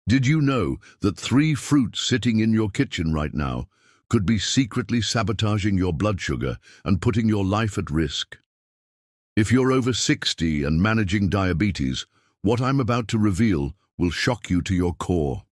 Did you know that 3 fruits sitting in your kitchen right now could be secretly sabotaging your blood sugar and putting your life at risk? If you're over 60 and managing diabetes, what I'm about to reveal will shock you to your core.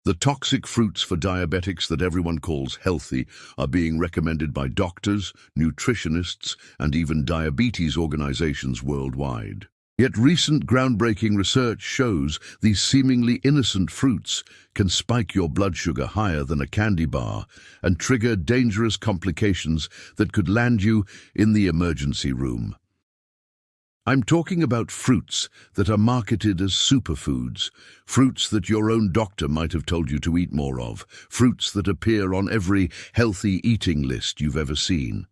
The toxic fruits for diabetics that everyone calls healthy are being recommended by doctors, nutritionists, and even diabetes organizations worldwide. Yet recent groundbreaking research shows these seemingly innocent fruits can spike your blood sugar higher than a candy bar and trigger dangerous complications that could land you in the emergency room. I'm talking about fruits that are marketed as superfoods, fruits that your own doctor might have told you to eat more of, fruits that appear on every healthy eating list you've ever seen.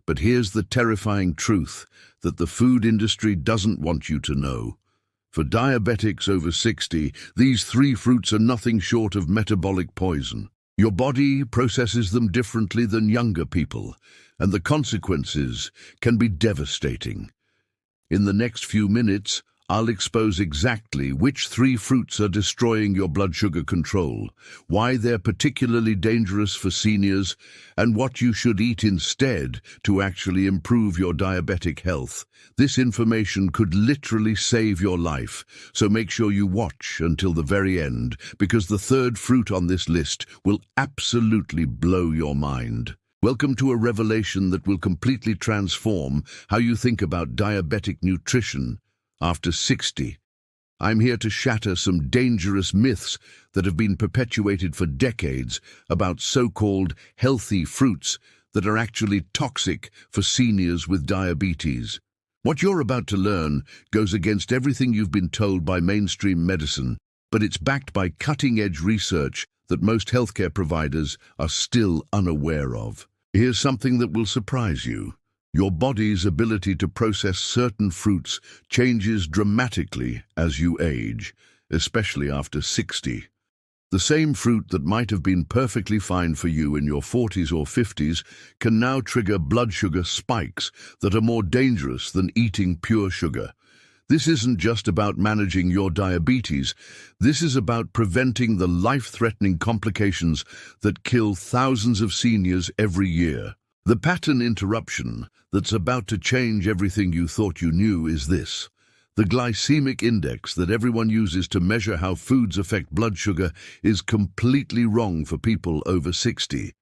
But here's the terrifying truth that the food industry doesn't want you to know. For diabetics over 60, these 3 fruits are nothing short of metabolic poison. Your body processes them differently than younger people, and the consequences can be devastating. In the next few minutes, I'll expose exactly which 3 fruits are destroying your blood sugar control, why they're particularly dangerous for seniors, and what you should eat instead to actually improve your diabetic health. This information could literally save your life, so make sure you watch until the very end, because the 3rd fruit on this list will absolutely blow your mind. Welcome to a revelation that will completely transform how you think about diabetic nutrition after 60. I'm here to shatter some dangerous myths that have been perpetuated for decades about so-called healthy fruits that are actually toxic for seniors with diabetes. What you're about to learn goes against everything you've been told by mainstream medicine, but it's backed by cutting-edge research that most healthcare providers are still unaware of. Here's something that will surprise you. Your body's ability to process certain fruits changes dramatically as you age, especially after 60. The same fruit that might have been perfectly fine for you in your 40s or 50s can now trigger blood sugar spikes that are more dangerous than eating pure sugar. This isn't just about managing your diabetes. This is about preventing the life-threatening complications that kill thousands of seniors every year. The pattern interruption that's about to change everything you thought you knew is this. The glycemic index that everyone uses to measure how foods affect blood sugar is completely wrong for people over 60.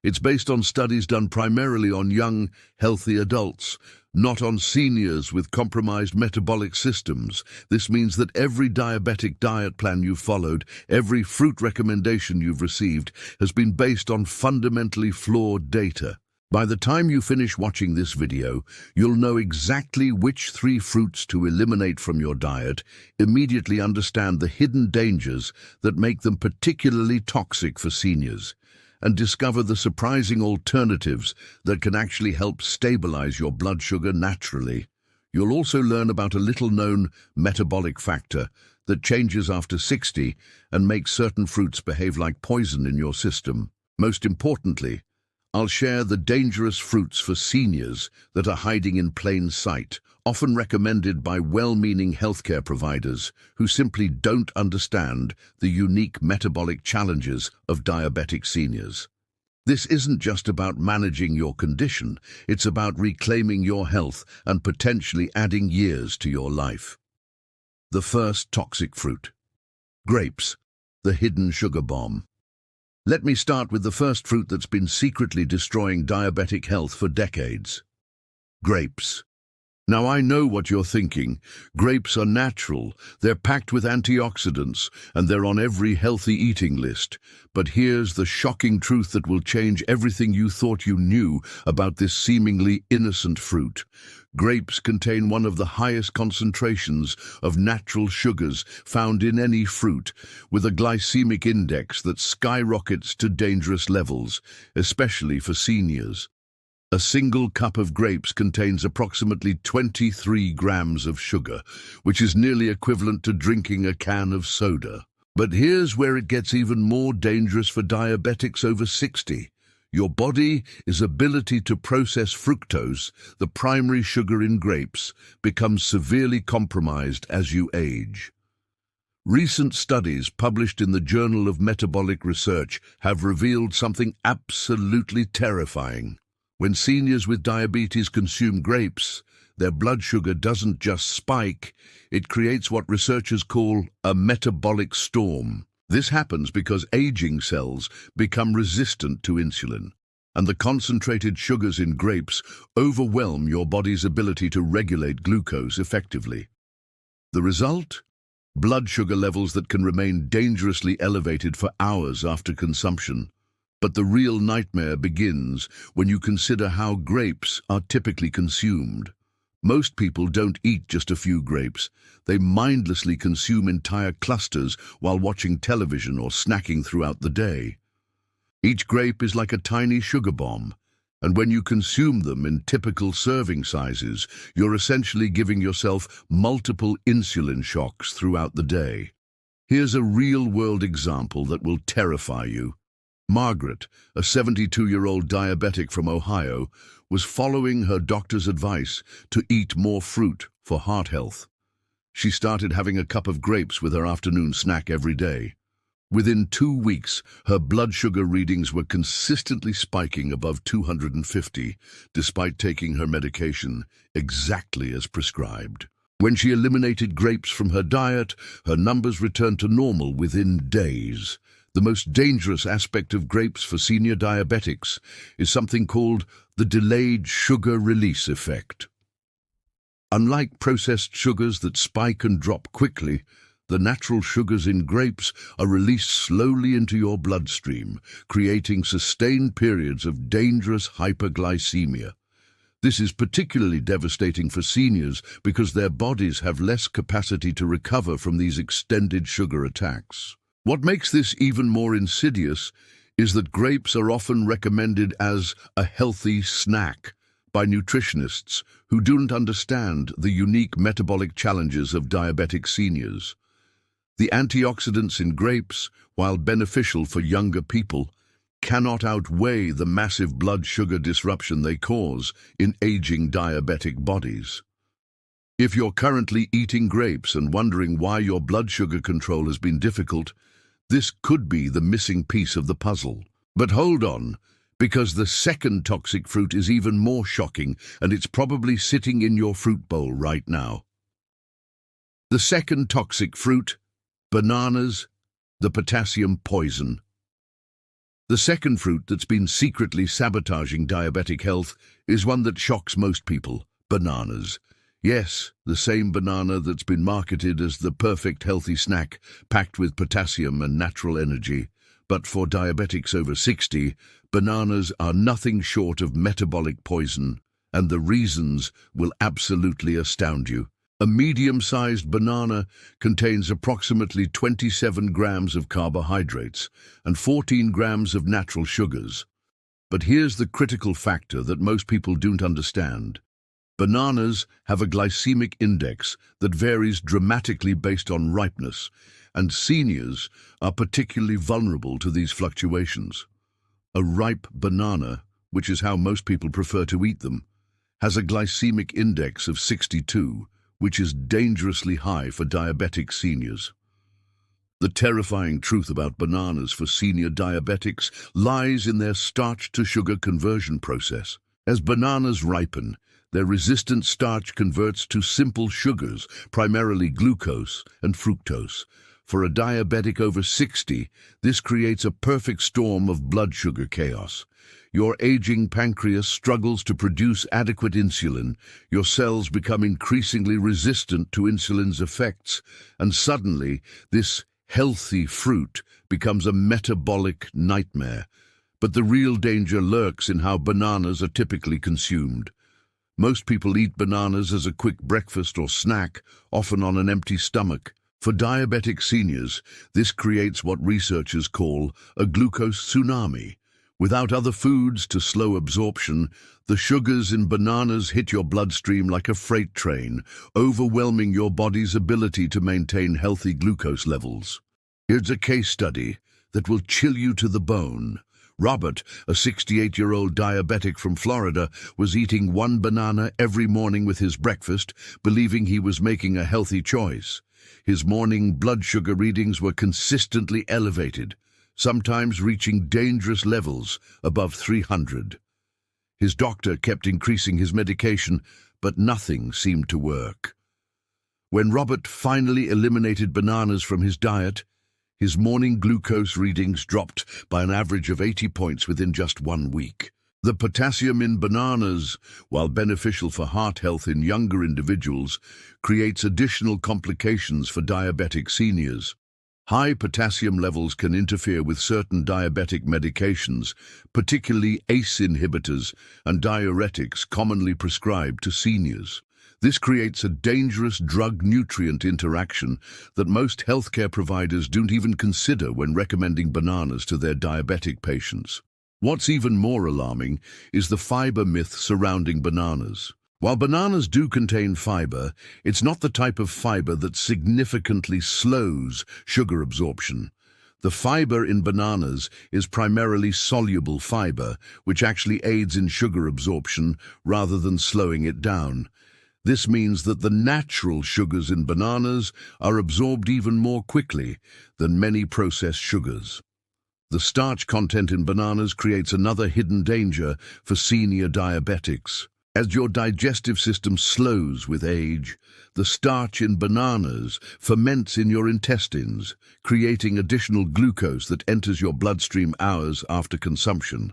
It's based on studies done primarily on young, healthy adults, not on seniors with compromised metabolic systems. This means that every diabetic diet plan you've followed, every fruit recommendation you've received, has been based on fundamentally flawed data. By the time you finish watching this video, you'll know exactly which 3 fruits to eliminate from your diet, immediately understand the hidden dangers that make them particularly toxic for seniors, and discover the surprising alternatives that can actually help stabilize your blood sugar naturally. You'll also learn about a little-known metabolic factor that changes after 60 and makes certain fruits behave like poison in your system. Most importantly, I'll share the dangerous fruits for seniors that are hiding in plain sight, often recommended by well-meaning healthcare providers who simply don't understand the unique metabolic challenges of diabetic seniors. This isn't just about managing your condition, it's about reclaiming your health and potentially adding years to your life. The first toxic fruit. Grapes, the hidden sugar bomb. Let me start with the first fruit that's been secretly destroying diabetic health for decades. Grapes. Now I know what you're thinking. Grapes are natural, they're packed with antioxidants, and they're on every healthy eating list. But here's the shocking truth that will change everything you thought you knew about this seemingly innocent fruit. Grapes contain one of the highest concentrations of natural sugars found in any fruit, with a glycemic index that skyrockets to dangerous levels, especially for seniors. A single cup of grapes contains approximately 23 grams of sugar, which is nearly equivalent to drinking a can of soda. But here's where it gets even more dangerous for diabetics over 60. Your body's ability to process fructose, the primary sugar in grapes, becomes severely compromised as you age. Recent studies published in the Journal of Metabolic Research have revealed something absolutely terrifying. When seniors with diabetes consume grapes, their blood sugar doesn't just spike, it creates what researchers call a metabolic storm. This happens because aging cells become resistant to insulin, and the concentrated sugars in grapes overwhelm your body's ability to regulate glucose effectively. The result? Blood sugar levels that can remain dangerously elevated for hours after consumption. But the real nightmare begins when you consider how grapes are typically consumed. Most people don't eat just a few grapes. They mindlessly consume entire clusters while watching television or snacking throughout the day. Each grape is like a tiny sugar bomb, and when you consume them in typical serving sizes, you're essentially giving yourself multiple insulin shocks throughout the day. Here's a real-world example that will terrify you. Margaret, a 72-year-old diabetic from Ohio, was following her doctor's advice to eat more fruit for heart health. She started having a cup of grapes with her afternoon snack every day. Within 2 weeks, her blood sugar readings were consistently spiking above 250, despite taking her medication exactly as prescribed. When she eliminated grapes from her diet, her numbers returned to normal within days. The most dangerous aspect of grapes for senior diabetics is something called the delayed sugar release effect. Unlike processed sugars that spike and drop quickly, the natural sugars in grapes are released slowly into your bloodstream, creating sustained periods of dangerous hyperglycemia. This is particularly devastating for seniors because their bodies have less capacity to recover from these extended sugar attacks. What makes this even more insidious is that grapes are often recommended as a healthy snack by nutritionists who don't understand the unique metabolic challenges of diabetic seniors. The antioxidants in grapes, while beneficial for younger people, cannot outweigh the massive blood sugar disruption they cause in aging diabetic bodies. If you're currently eating grapes and wondering why your blood sugar control has been difficult, this could be the missing piece of the puzzle. But hold on, because the second toxic fruit is even more shocking, and it's probably sitting in your fruit bowl right now. The second toxic fruit: bananas, the potassium poison. The second fruit that's been secretly sabotaging diabetic health is one that shocks most people: bananas. Yes, the same banana that's been marketed as the perfect healthy snack, packed with potassium and natural energy. But for diabetics over 60, bananas are nothing short of metabolic poison, and the reasons will absolutely astound you. A medium-sized banana contains approximately 27 grams of carbohydrates and 14 grams of natural sugars. But here's the critical factor that most people don't understand. Bananas have a glycemic index that varies dramatically based on ripeness, and seniors are particularly vulnerable to these fluctuations. A ripe banana, which is how most people prefer to eat them, has a glycemic index of 62, which is dangerously high for diabetic seniors. The terrifying truth about bananas for senior diabetics lies in their starch-to-sugar conversion process. As bananas ripen, their resistant starch converts to simple sugars, primarily glucose and fructose. For a diabetic over 60, this creates a perfect storm of blood sugar chaos. Your aging pancreas struggles to produce adequate insulin, your cells become increasingly resistant to insulin's effects, and suddenly this healthy fruit becomes a metabolic nightmare. But the real danger lurks in how bananas are typically consumed. Most people eat bananas as a quick breakfast or snack, often on an empty stomach. For diabetic seniors, this creates what researchers call a glucose tsunami. Without other foods to slow absorption, the sugars in bananas hit your bloodstream like a freight train, overwhelming your body's ability to maintain healthy glucose levels. Here's a case study that will chill you to the bone. Robert, a 68-year-old diabetic from Florida, was eating one banana every morning with his breakfast, believing he was making a healthy choice. his morning blood sugar readings were consistently elevated, sometimes reaching dangerous levels above 300. His doctor kept increasing his medication, but nothing seemed to work. When Robert finally eliminated bananas from his diet, his morning glucose readings dropped by an average of 80 points within just 1 week. The potassium in bananas, while beneficial for heart health in younger individuals, creates additional complications for diabetic seniors. High potassium levels can interfere with certain diabetic medications, particularly ACE inhibitors and diuretics commonly prescribed to seniors. This creates a dangerous drug-nutrient interaction that most healthcare providers don't even consider when recommending bananas to their diabetic patients. What's even more alarming is the fiber myth surrounding bananas. While bananas do contain fiber, it's not the type of fiber that significantly slows sugar absorption. The fiber in bananas is primarily soluble fiber, which actually aids in sugar absorption rather than slowing it down. This means that the natural sugars in bananas are absorbed even more quickly than many processed sugars. The starch content in bananas creates another hidden danger for senior diabetics. As your digestive system slows with age, the starch in bananas ferments in your intestines, creating additional glucose that enters your bloodstream hours after consumption.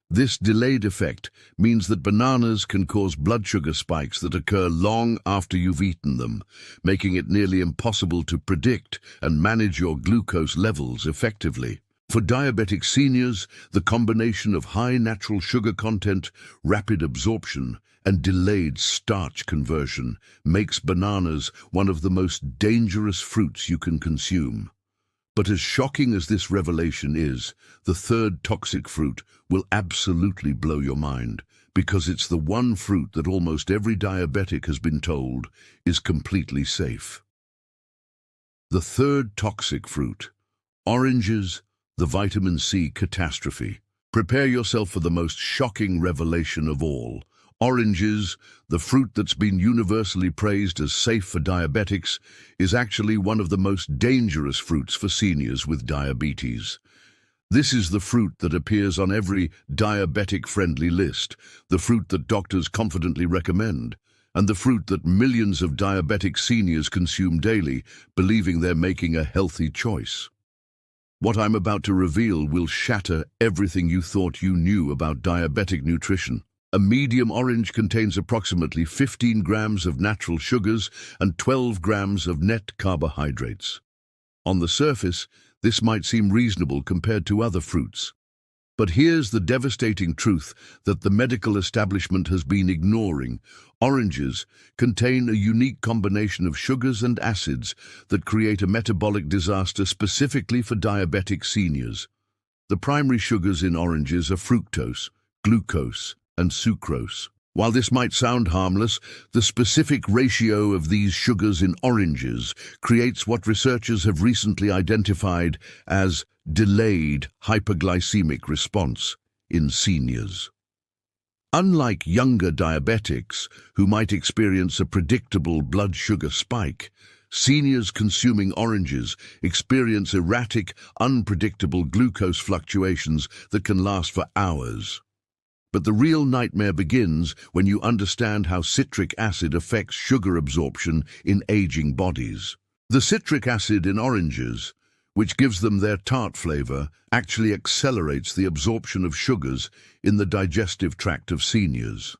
This delayed effect means that bananas can cause blood sugar spikes that occur long after you've eaten them, making it nearly impossible to predict and manage your glucose levels effectively. For diabetic seniors, the combination of high natural sugar content, rapid absorption, and delayed starch conversion makes bananas one of the most dangerous fruits you can consume. But as shocking as this revelation is, the third toxic fruit will absolutely blow your mind, because it's the one fruit that almost every diabetic has been told is completely safe. The third toxic fruit, oranges, the vitamin C catastrophe. Prepare yourself for the most shocking revelation of all. Oranges, the fruit that's been universally praised as safe for diabetics, is actually one of the most dangerous fruits for seniors with diabetes. This is the fruit that appears on every diabetic-friendly list, the fruit that doctors confidently recommend, and the fruit that millions of diabetic seniors consume daily, believing they're making a healthy choice. What I'm about to reveal will shatter everything you thought you knew about diabetic nutrition. A medium orange contains approximately 15 grams of natural sugars and 12 grams of net carbohydrates. On the surface, this might seem reasonable compared to other fruits. But here's the devastating truth that the medical establishment has been ignoring. Oranges contain a unique combination of sugars and acids that create a metabolic disaster specifically for diabetic seniors. The primary sugars in oranges are fructose, glucose, and sucrose. While this might sound harmless, the specific ratio of these sugars in oranges creates what researchers have recently identified as delayed hyperglycemic response in seniors. Unlike younger diabetics, who might experience a predictable blood sugar spike, seniors consuming oranges experience erratic, unpredictable glucose fluctuations that can last for hours. But the real nightmare begins when you understand how citric acid affects sugar absorption in aging bodies. The citric acid in oranges, which gives them their tart flavor, actually accelerates the absorption of sugars in the digestive tract of seniors.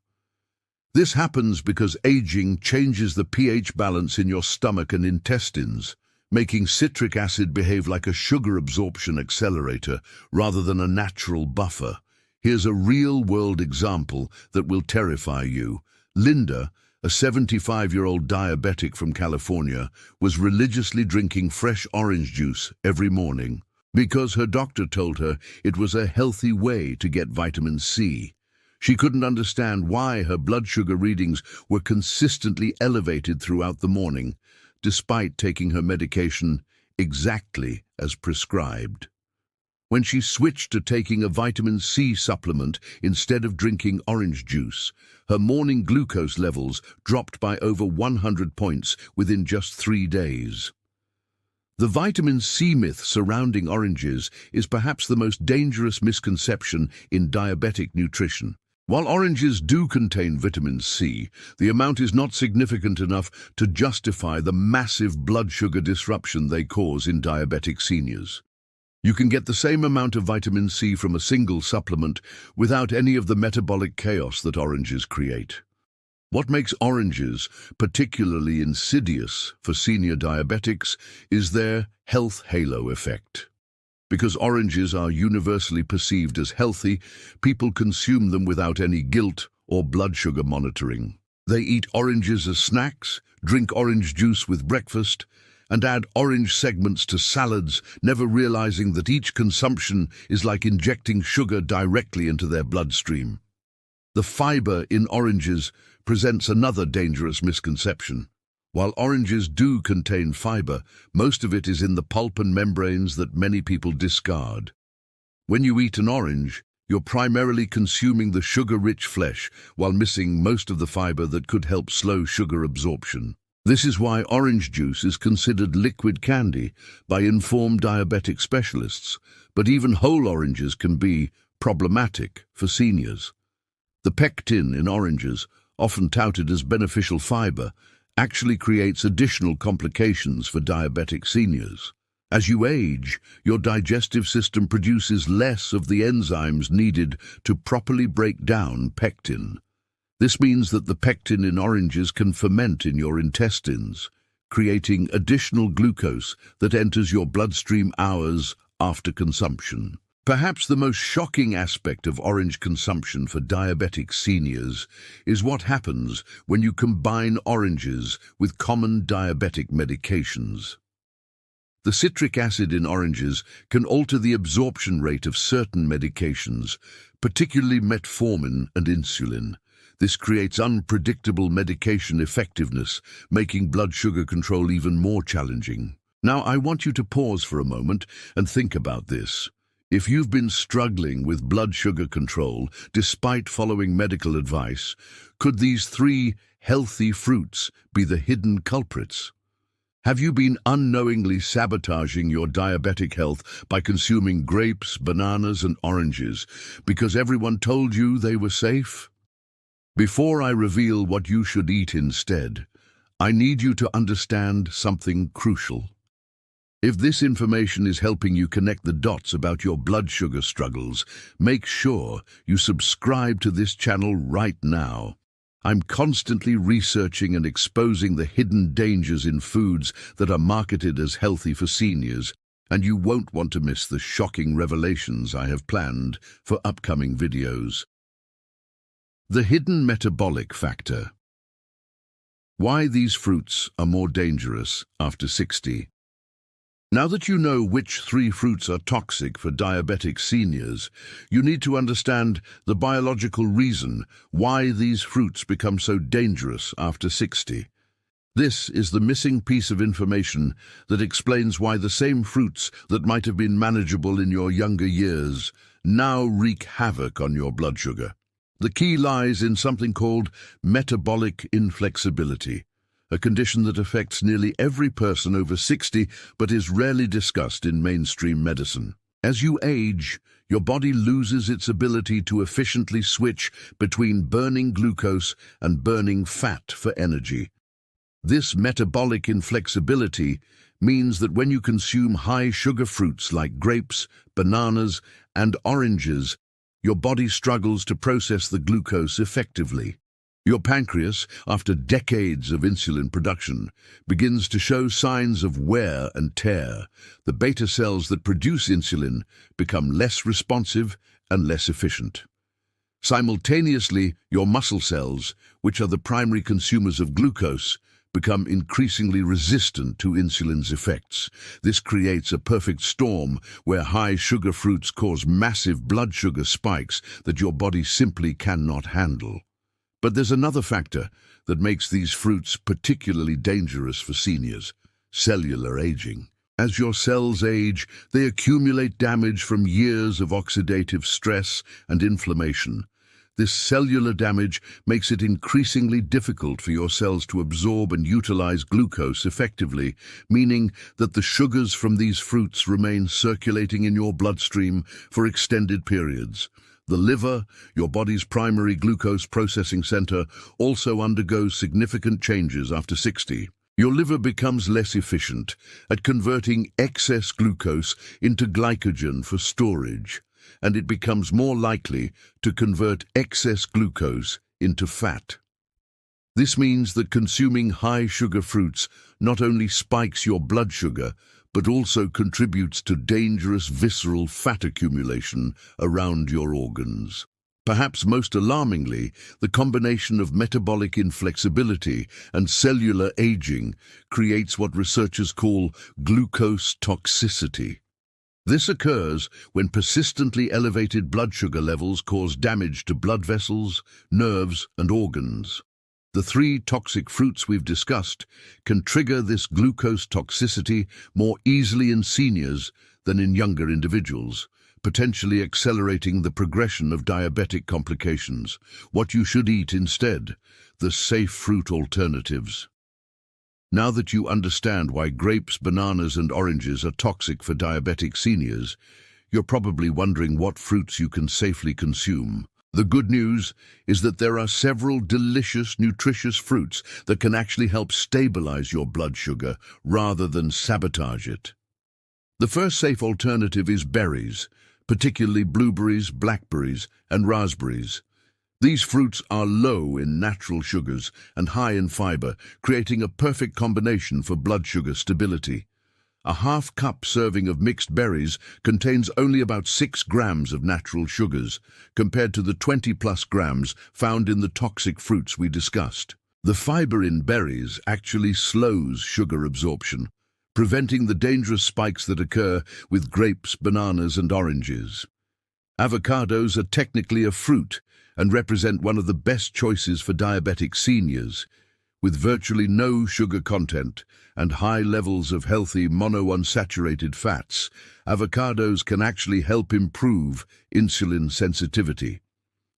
This happens because aging changes the pH balance in your stomach and intestines, making citric acid behave like a sugar absorption accelerator rather than a natural buffer. Here's a real-world example that will terrify you. Linda, a 75-year-old diabetic from California, was religiously drinking fresh orange juice every morning because her doctor told her it was a healthy way to get vitamin C. She couldn't understand why her blood sugar readings were consistently elevated throughout the morning, despite taking her medication exactly as prescribed. When she switched to taking a vitamin C supplement instead of drinking orange juice, her morning glucose levels dropped by over 100 points within just 3 days. The vitamin C myth surrounding oranges is perhaps the most dangerous misconception in diabetic nutrition. While oranges do contain vitamin C, the amount is not significant enough to justify the massive blood sugar disruption they cause in diabetic seniors. You can get the same amount of vitamin C from a single supplement without any of the metabolic chaos that oranges create. What makes oranges particularly insidious for senior diabetics is their health halo effect. Because oranges are universally perceived as healthy, people consume them without any guilt or blood sugar monitoring. They eat oranges as snacks, drink orange juice with breakfast, and add orange segments to salads, never realizing that each consumption is like injecting sugar directly into their bloodstream. The fiber in oranges presents another dangerous misconception. While oranges do contain fiber, most of it is in the pulp and membranes that many people discard. When you eat an orange, you're primarily consuming the sugar-rich flesh while missing most of the fiber that could help slow sugar absorption. This is why orange juice is considered liquid candy by informed diabetic specialists, but even whole oranges can be problematic for seniors. The pectin in oranges, often touted as beneficial fiber, actually creates additional complications for diabetic seniors. As you age, your digestive system produces less of the enzymes needed to properly break down pectin. This means that the pectin in oranges can ferment in your intestines, creating additional glucose that enters your bloodstream hours after consumption. Perhaps the most shocking aspect of orange consumption for diabetic seniors is what happens when you combine oranges with common diabetic medications. The citric acid in oranges can alter the absorption rate of certain medications, particularly metformin and insulin. This creates unpredictable medication effectiveness, making blood sugar control even more challenging. Now, I want you to pause for a moment and think about this. If you've been struggling with blood sugar control despite following medical advice, could these 3 healthy fruits be the hidden culprits? Have you been unknowingly sabotaging your diabetic health by consuming grapes, bananas, and oranges because everyone told you they were safe? Before I reveal what you should eat instead, I need you to understand something crucial. If this information is helping you connect the dots about your blood sugar struggles, make sure you subscribe to this channel right now. I'm constantly researching and exposing the hidden dangers in foods that are marketed as healthy for seniors, and you won't want to miss the shocking revelations I have planned for upcoming videos. The hidden metabolic factor. Why these fruits are more dangerous after 60. Now that you know which 3 fruits are toxic for diabetic seniors, you need to understand the biological reason why these fruits become so dangerous after 60. This is the missing piece of information that explains why the same fruits that might have been manageable in your younger years now wreak havoc on your blood sugar. The key lies in something called metabolic inflexibility, a condition that affects nearly every person over 60 but is rarely discussed in mainstream medicine. As you age, your body loses its ability to efficiently switch between burning glucose and burning fat for energy. This metabolic inflexibility means that when you consume high-sugar fruits like grapes, bananas, and oranges, your body struggles to process the glucose effectively. Your pancreas, after decades of insulin production, begins to show signs of wear and tear. The beta cells that produce insulin become less responsive and less efficient. Simultaneously, your muscle cells, which are the primary consumers of glucose, become increasingly resistant to insulin's effects. This creates a perfect storm where high sugar fruits cause massive blood sugar spikes that your body simply cannot handle. But there's another factor that makes these fruits particularly dangerous for seniors: cellular aging. As your cells age, they accumulate damage from years of oxidative stress and inflammation. This cellular damage makes it increasingly difficult for your cells to absorb and utilize glucose effectively, meaning that the sugars from these fruits remain circulating in your bloodstream for extended periods. The liver, your body's primary glucose processing center, also undergoes significant changes after 60. Your liver becomes less efficient at converting excess glucose into glycogen for storage, and it becomes more likely to convert excess glucose into fat. This means that consuming high-sugar fruits not only spikes your blood sugar, but also contributes to dangerous visceral fat accumulation around your organs. Perhaps most alarmingly, the combination of metabolic inflexibility and cellular aging creates what researchers call glucose toxicity. This occurs when persistently elevated blood sugar levels cause damage to blood vessels, nerves, and organs. The 3 toxic fruits we've discussed can trigger this glucose toxicity more easily in seniors than in younger individuals, potentially accelerating the progression of diabetic complications. What you should eat instead: the safe fruit alternatives. Now that you understand why grapes, bananas, and oranges are toxic for diabetic seniors, you're probably wondering what fruits you can safely consume. The good news is that there are several delicious, nutritious fruits that can actually help stabilize your blood sugar rather than sabotage it. The first safe alternative is berries, particularly blueberries, blackberries, and raspberries. These fruits are low in natural sugars and high in fiber, creating a perfect combination for blood sugar stability. A half-cup serving of mixed berries contains only about 6 grams of natural sugars, compared to the 20+ grams found in the toxic fruits we discussed. The fiber in berries actually slows sugar absorption, preventing the dangerous spikes that occur with grapes, bananas, and oranges. Avocados are technically a fruit and represent one of the best choices for diabetic seniors. With virtually no sugar content and high levels of healthy monounsaturated fats, avocados can actually help improve insulin sensitivity.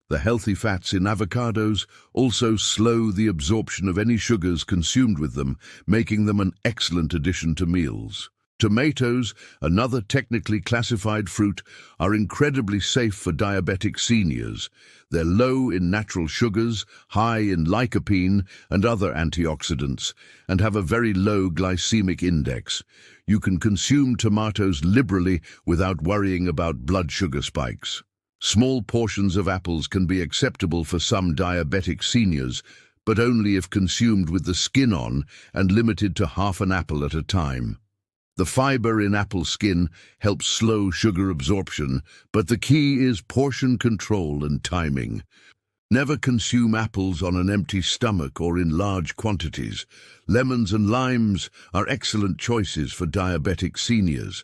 The healthy fats in avocados also slow the absorption of any sugars consumed with them, making them an excellent addition to meals. Tomatoes, another technically classified fruit, are incredibly safe for diabetic seniors. They're low in natural sugars, high in lycopene and other antioxidants, and have a very low glycemic index. You can consume tomatoes liberally without worrying about blood sugar spikes. Small portions of apples can be acceptable for some diabetic seniors, but only if consumed with the skin on and limited to half an apple at a time. The fiber in apple skin helps slow sugar absorption, but the key is portion control and timing. Never consume apples on an empty stomach or in large quantities. Lemons and limes are excellent choices for diabetic seniors.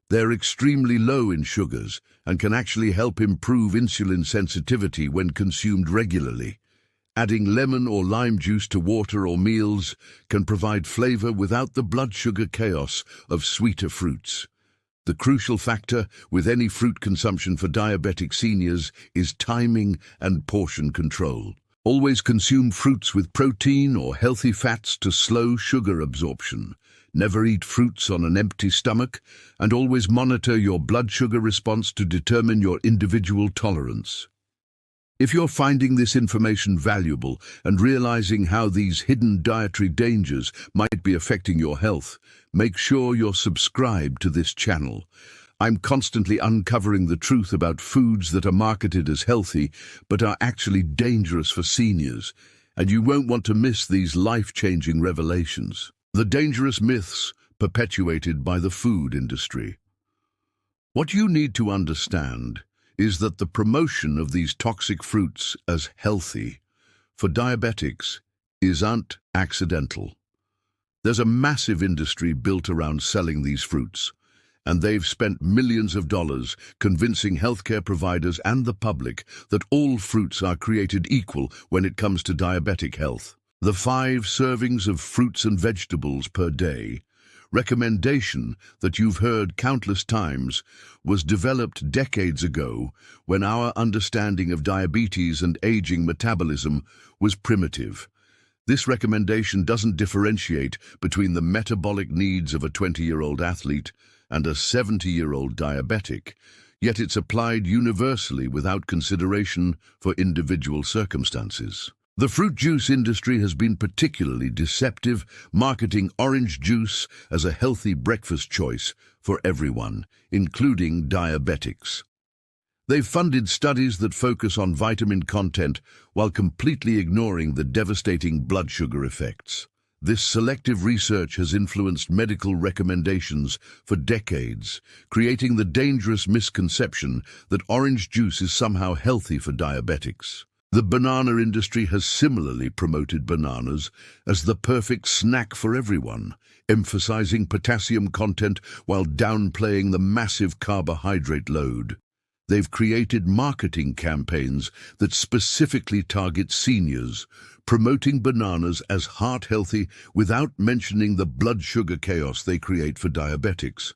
They're extremely low in sugars and can actually help improve insulin sensitivity when consumed regularly. Adding lemon or lime juice to water or meals can provide flavor without the blood sugar chaos of sweeter fruits. The crucial factor with any fruit consumption for diabetic seniors is timing and portion control. Always consume fruits with protein or healthy fats to slow sugar absorption. Never eat fruits on an empty stomach, and always monitor your blood sugar response to determine your individual tolerance. If you're finding this information valuable and realizing how these hidden dietary dangers might be affecting your health, make sure you're subscribed to this channel. I'm constantly uncovering the truth about foods that are marketed as healthy but are actually dangerous for seniors, and you won't want to miss these life-changing revelations. The dangerous myths perpetuated by the food industry. What you need to understand is that the promotion of these toxic fruits as healthy for diabetics isn't accidental. There's a massive industry built around selling these fruits, and they've spent millions of dollars convincing healthcare providers and the public that all fruits are created equal when it comes to diabetic health. The 5 servings of fruits and vegetables per day recommendation that you've heard countless times was developed decades ago when our understanding of diabetes and aging metabolism was primitive. This recommendation doesn't differentiate between the metabolic needs of a 20-year-old athlete and a 70-year-old diabetic, yet it's applied universally without consideration for individual circumstances. The fruit juice industry has been particularly deceptive, marketing orange juice as a healthy breakfast choice for everyone, including diabetics. They've funded studies that focus on vitamin content while completely ignoring the devastating blood sugar effects. This selective research has influenced medical recommendations for decades, creating the dangerous misconception that orange juice is somehow healthy for diabetics. The banana industry has similarly promoted bananas as the perfect snack for everyone, emphasizing potassium content while downplaying the massive carbohydrate load. They've created marketing campaigns that specifically target seniors, promoting bananas as heart-healthy without mentioning the blood sugar chaos they create for diabetics.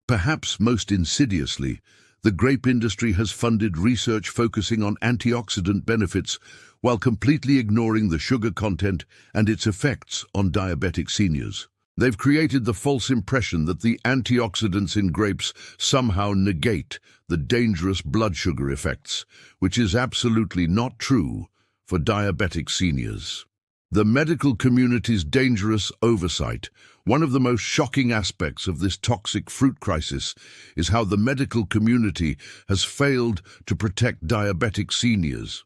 Perhaps most insidiously, the grape industry has funded research focusing on antioxidant benefits while completely ignoring the sugar content and its effects on diabetic seniors. They've created the false impression that the antioxidants in grapes somehow negate the dangerous blood sugar effects, which is absolutely not true for diabetic seniors. The medical community's dangerous oversight. One of the most shocking aspects of this toxic fruit crisis is how the medical community has failed to protect diabetic seniors.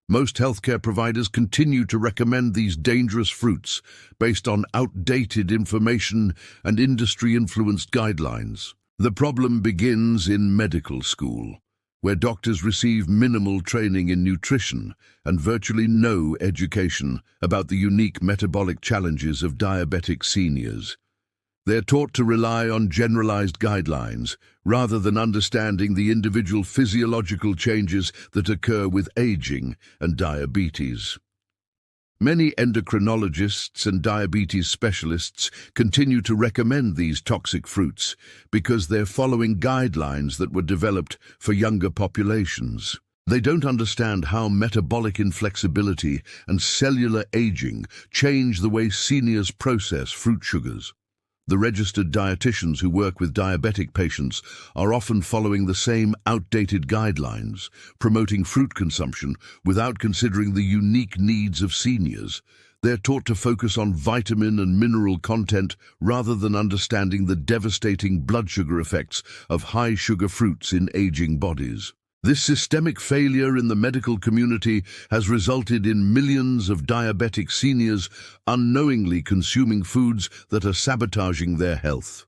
Most healthcare providers continue to recommend these dangerous fruits based on outdated information and industry-influenced guidelines. The problem begins in medical school, where doctors receive minimal training in nutrition and virtually no education about the unique metabolic challenges of diabetic seniors. They're taught to rely on generalized guidelines rather than understanding the individual physiological changes that occur with aging and diabetes. Many endocrinologists and diabetes specialists continue to recommend these toxic fruits because they're following guidelines that were developed for younger populations. They don't understand how metabolic inflexibility and cellular aging change the way seniors process fruit sugars. The registered dietitians who work with diabetic patients are often following the same outdated guidelines, promoting fruit consumption without considering the unique needs of seniors. They're taught to focus on vitamin and mineral content rather than understanding the devastating blood sugar effects of high-sugar fruits in aging bodies. This systemic failure in the medical community has resulted in millions of diabetic seniors unknowingly consuming foods that are sabotaging their health.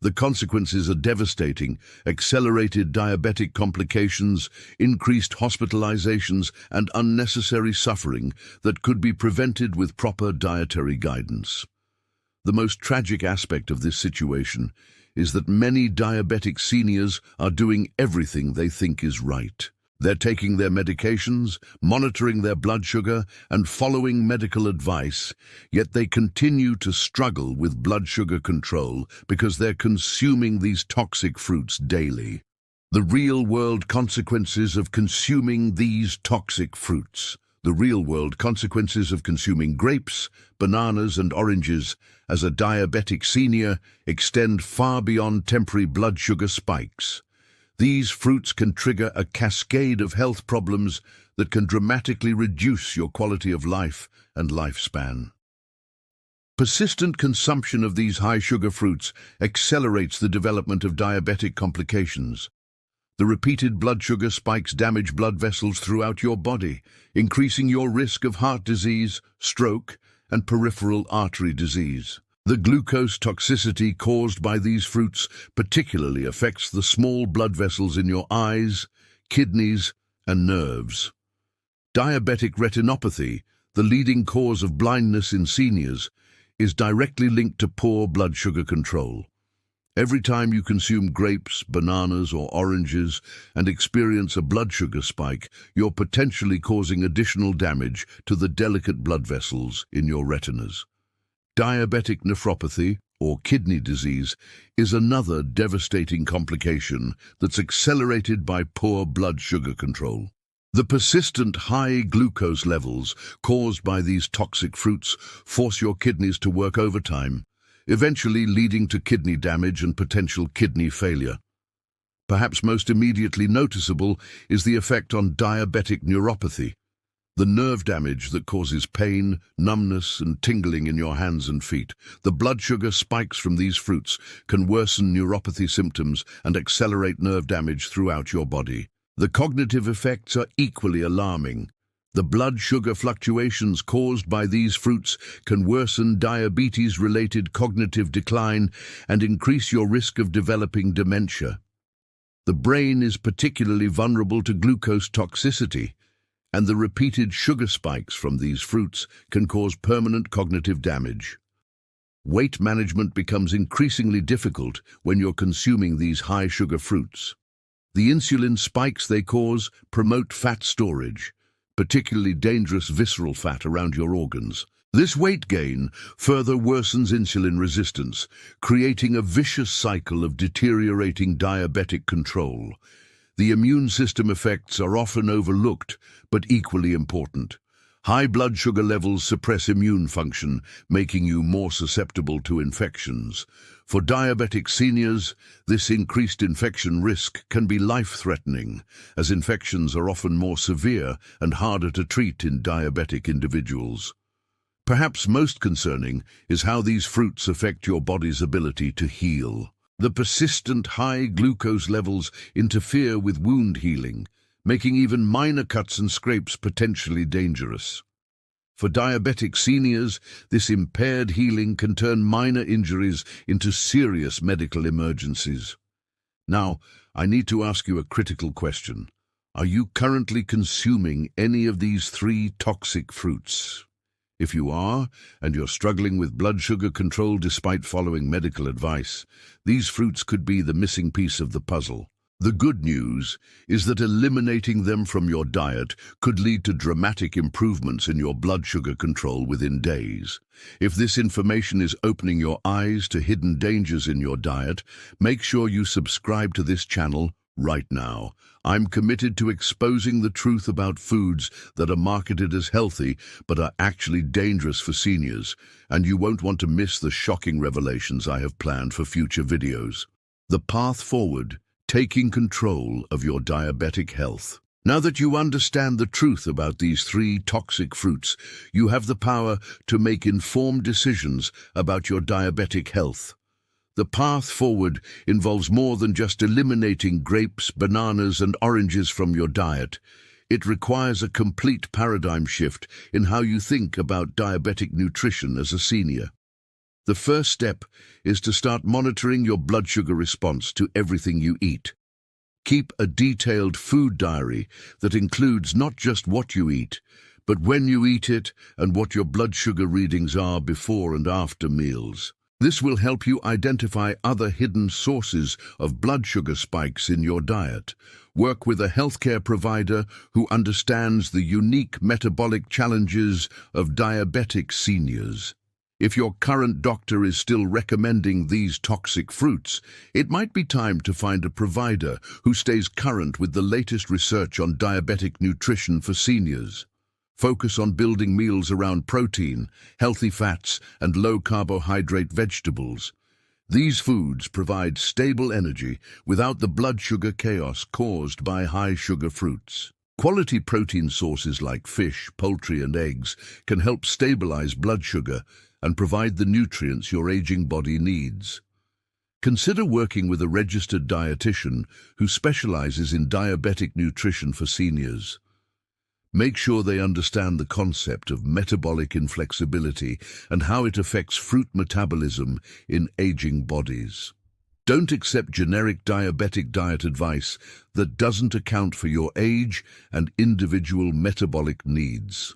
The consequences are devastating: accelerated diabetic complications, increased hospitalizations, and unnecessary suffering that could be prevented with proper dietary guidance. The most tragic aspect of this situation is that many diabetic seniors are doing everything they think is right. They're taking their medications, monitoring their blood sugar, and following medical advice, yet they continue to struggle with blood sugar control because they're consuming these toxic fruits daily. The real-world consequences of consuming these toxic fruits. The real-world consequences of consuming grapes, bananas, and oranges as a diabetic senior extend far beyond temporary blood sugar spikes. These fruits can trigger a cascade of health problems that can dramatically reduce your quality of life and lifespan. Persistent consumption of these high-sugar fruits accelerates the development of diabetic complications. The repeated blood sugar spikes damage blood vessels throughout your body, increasing your risk of heart disease, stroke, and peripheral artery disease. The glucose toxicity caused by these fruits particularly affects the small blood vessels in your eyes, kidneys, and nerves. Diabetic retinopathy, the leading cause of blindness in seniors, is directly linked to poor blood sugar control. Every time you consume grapes, bananas, or oranges and experience a blood sugar spike, you're potentially causing additional damage to the delicate blood vessels in your retinas. Diabetic nephropathy, or kidney disease, is another devastating complication that's accelerated by poor blood sugar control. The persistent high glucose levels caused by these toxic fruits force your kidneys to work overtime, eventually leading to kidney damage and potential kidney failure. Perhaps most immediately noticeable is the effect on diabetic neuropathy, the nerve damage that causes pain, numbness, and tingling in your hands and feet. The blood sugar spikes from these fruits can worsen neuropathy symptoms and accelerate nerve damage throughout your body. The cognitive effects are equally alarming. The blood sugar fluctuations caused by these fruits can worsen diabetes-related cognitive decline and increase your risk of developing dementia. The brain is particularly vulnerable to glucose toxicity, and the repeated sugar spikes from these fruits can cause permanent cognitive damage. Weight management becomes increasingly difficult when you're consuming these high-sugar fruits. The insulin spikes they cause promote fat storage, particularly dangerous visceral fat around your organs. This weight gain further worsens insulin resistance, creating a vicious cycle of deteriorating diabetic control. The immune system effects are often overlooked, but equally important. High blood sugar levels suppress immune function, making you more susceptible to infections. For diabetic seniors, this increased infection risk can be life-threatening, as infections are often more severe and harder to treat in diabetic individuals. Perhaps most concerning is how these fruits affect your body's ability to heal. The persistent high glucose levels interfere with wound healing, making even minor cuts and scrapes potentially dangerous. For diabetic seniors, this impaired healing can turn minor injuries into serious medical emergencies. Now, I need to ask you a critical question. Are you currently consuming any of these 3 toxic fruits? If you are, and you're struggling with blood sugar control despite following medical advice, these fruits could be the missing piece of the puzzle. The good news is that eliminating them from your diet could lead to dramatic improvements in your blood sugar control within days. If this information is opening your eyes to hidden dangers in your diet, make sure you subscribe to this channel right now. I'm committed to exposing the truth about foods that are marketed as healthy but are actually dangerous for seniors, and you won't want to miss the shocking revelations I have planned for future videos. The path forward: taking control of your diabetic health. Now that you understand the truth about these 3 toxic fruits, you have the power to make informed decisions about your diabetic health. The path forward involves more than just eliminating grapes, bananas, and oranges from your diet. It requires a complete paradigm shift in how you think about diabetic nutrition as a senior. The first step is to start monitoring your blood sugar response to everything you eat. Keep a detailed food diary that includes not just what you eat, but when you eat it and what your blood sugar readings are before and after meals. This will help you identify other hidden sources of blood sugar spikes in your diet. Work with a healthcare provider who understands the unique metabolic challenges of diabetic seniors. If your current doctor is still recommending these toxic fruits, it might be time to find a provider who stays current with the latest research on diabetic nutrition for seniors. Focus on building meals around protein, healthy fats, and low-carbohydrate vegetables. These foods provide stable energy without the blood sugar chaos caused by high-sugar fruits. Quality protein sources like fish, poultry, and eggs can help stabilize blood sugar and provide the nutrients your aging body needs. Consider working with a registered dietitian who specializes in diabetic nutrition for seniors. Make sure they understand the concept of metabolic inflexibility and how it affects fruit metabolism in aging bodies. Don't accept generic diabetic diet advice that doesn't account for your age and individual metabolic needs.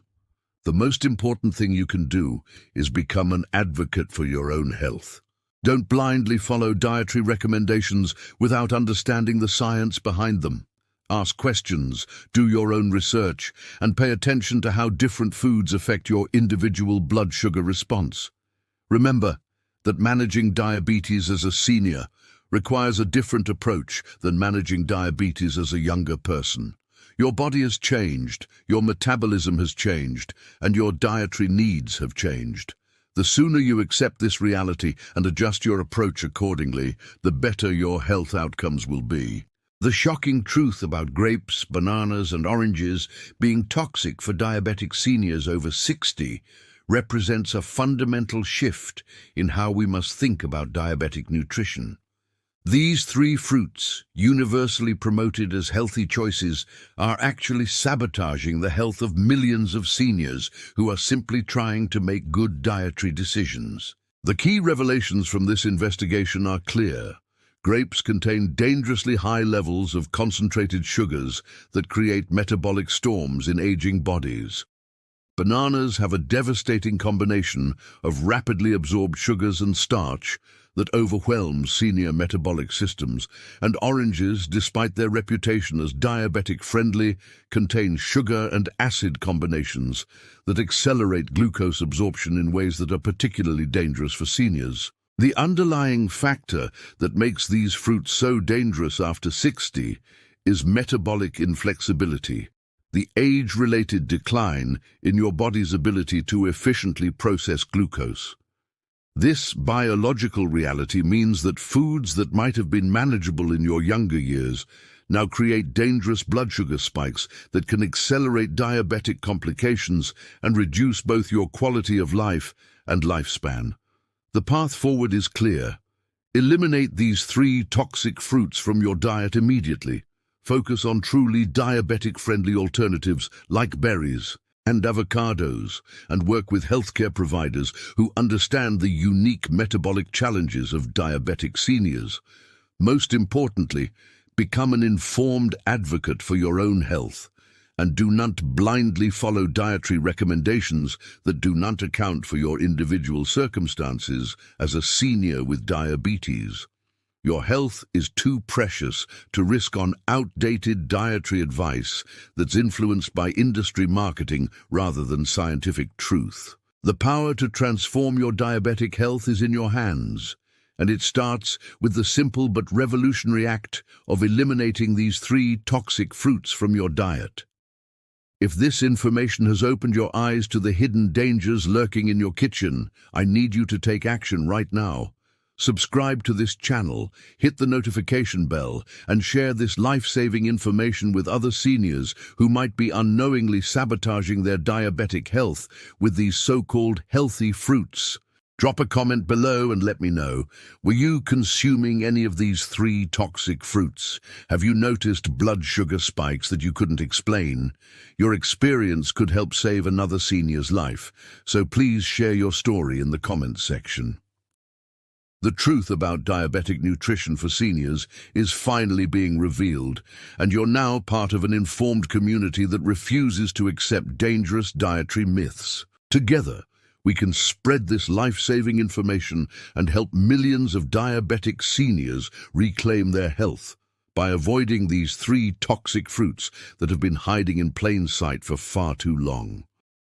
The most important thing you can do is become an advocate for your own health. Don't blindly follow dietary recommendations without understanding the science behind them. Ask questions, do your own research, and pay attention to how different foods affect your individual blood sugar response. Remember, that managing diabetes as a senior requires a different approach than managing diabetes as a younger person. Your body has changed, your metabolism has changed, and your dietary needs have changed. The sooner you accept this reality and adjust your approach accordingly, the better your health outcomes will be. The shocking truth about grapes, bananas, and oranges being toxic for diabetic seniors over 60 represents a fundamental shift in how we must think about diabetic nutrition. These three fruits, universally promoted as healthy choices, are actually sabotaging the health of millions of seniors who are simply trying to make good dietary decisions. The key revelations from this investigation are clear. Grapes contain dangerously high levels of concentrated sugars that create metabolic storms in aging bodies. Bananas have a devastating combination of rapidly absorbed sugars and starch that overwhelms senior metabolic systems, and oranges, despite their reputation as diabetic-friendly, contain sugar and acid combinations that accelerate glucose absorption in ways that are particularly dangerous for seniors. The underlying factor that makes these fruits so dangerous after 60 is metabolic inflexibility, the age-related decline in your body's ability to efficiently process glucose. This biological reality means that foods that might have been manageable in your younger years now create dangerous blood sugar spikes that can accelerate diabetic complications and reduce both your quality of life and lifespan. The path forward is clear. Eliminate these three toxic fruits from your diet immediately. Focus on truly diabetic-friendly alternatives like berries and avocados, and work with healthcare providers who understand the unique metabolic challenges of diabetic seniors. Most importantly, become an informed advocate for your own health, and do not blindly follow dietary recommendations that do not account for your individual circumstances as a senior with diabetes. Your health is too precious to risk on outdated dietary advice that's influenced by industry marketing rather than scientific truth. The power to transform your diabetic health is in your hands, and it starts with the simple but revolutionary act of eliminating these three toxic fruits from your diet. If this information has opened your eyes to the hidden dangers lurking in your kitchen, I need you to take action right now. Subscribe to this channel, hit the notification bell, and share this life-saving information with other seniors who might be unknowingly sabotaging their diabetic health with these so-called healthy fruits. Drop a comment below and let me know. Were you consuming any of these three toxic fruits? Have you noticed blood sugar spikes that you couldn't explain? Your experience could help save another senior's life, so please share your story in the comments section. The truth about diabetic nutrition for seniors is finally being revealed, and you're now part of an informed community that refuses to accept dangerous dietary myths. Together, we can spread this life-saving information and help millions of diabetic seniors reclaim their health by avoiding these three toxic fruits that have been hiding in plain sight for far too long.